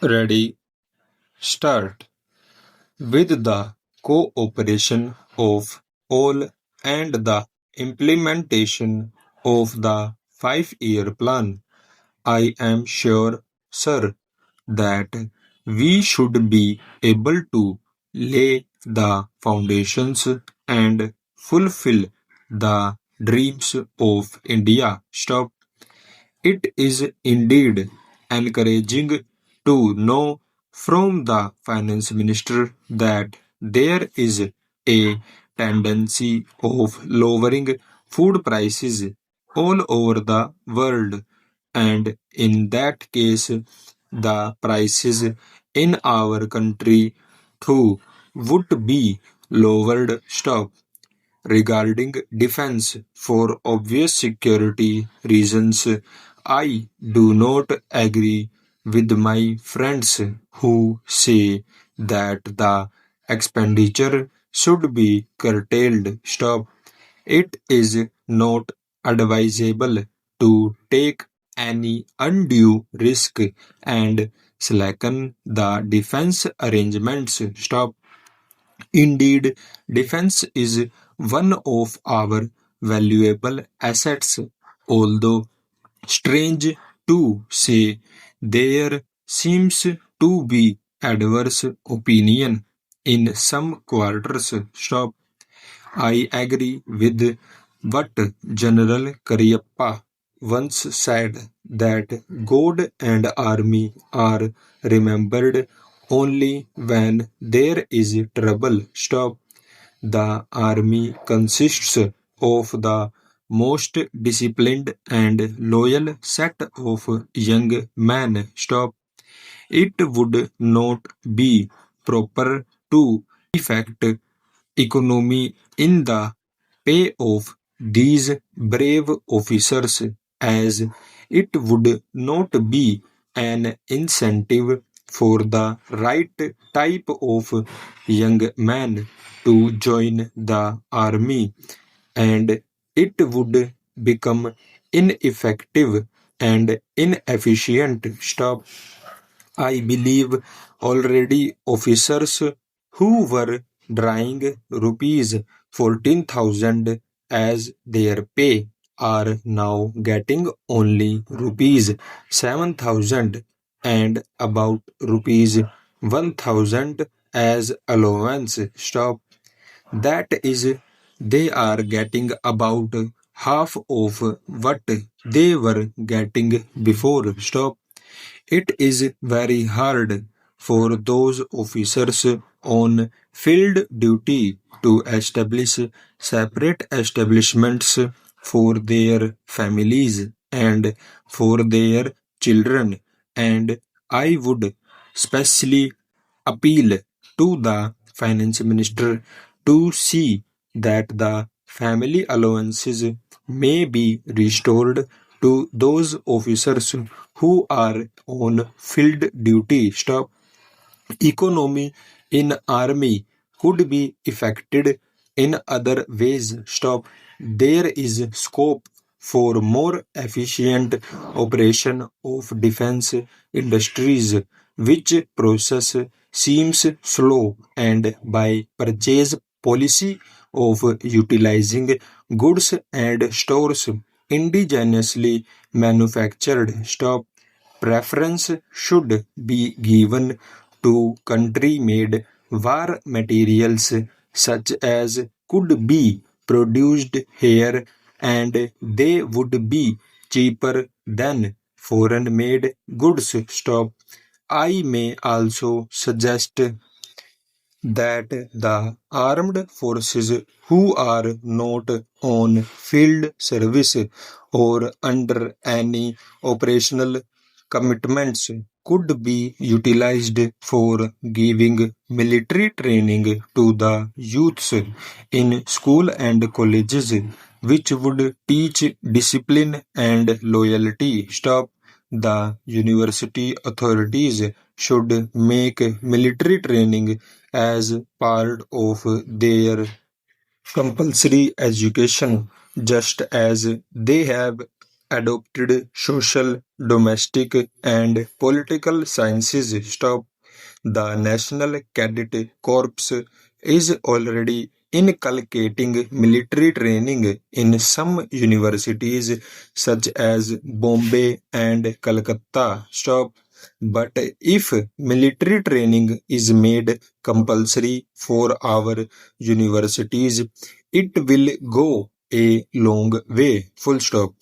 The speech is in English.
Ready, start. With the cooperation of all and the implementation of the 5-year plan, I am sure, sir, that we should be able to lay the foundations and fulfill the dreams of India. Stop. It is indeed encouraging to know from the finance minister that there is a tendency of lowering food prices all over the world, and in that case, the prices in our country too would be lowered. Stop. Regarding defense, for obvious security reasons, I do not agree with my friends who say that the expenditure should be curtailed. Stop. It is not advisable to take any undue risk and slacken the defense arrangements. Stop. Indeed, defense is one of our valuable assets, although strange to say, there seems to be adverse opinion in some quarters. Stop. I agree with what General Cariappa once said, that God and army are remembered only when there is trouble. Stop. The army consists of the most disciplined and loyal set of young men. Stop. It would not be proper to effect economy in the pay of these brave officers, as it would not be an incentive for the right type of young man to join the army, and it would become ineffective and inefficient. Stop. I believe already officers who were drawing rupees 14,000 as their pay are now getting only rupees 7,000 and about rupees 1,000 as allowance. Stop. That is, they are getting about half of what they were getting before. Stop. It is very hard for those officers on field duty to establish separate establishments for their families and for their children, and I would specially appeal to the finance minister to see that the family allowances may be restored to those officers who are on field duty. Stop. Economy in army could be affected in other ways. Stop. There is scope for more efficient operation of defense industries, which process seems slow, and by purchase policy of utilizing goods and stores indigenously manufactured. Stop. Preference should be given to country-made war materials such as could be produced here, and they would be cheaper than foreign-made goods. Stop. I may also suggest that the armed forces who are not on field service or under any operational commitments could be utilized for giving military training to the youths in school and colleges, which would teach discipline and loyalty. Stop. The university authorities should make military training as part of their compulsory education, just as they have adopted social, domestic, and political sciences. Stop. The National Cadet Corps is already inculcating military training in some universities such as Bombay and Calcutta. Stop. But if military training is made compulsory for our universities, it will go a long way. Full stop.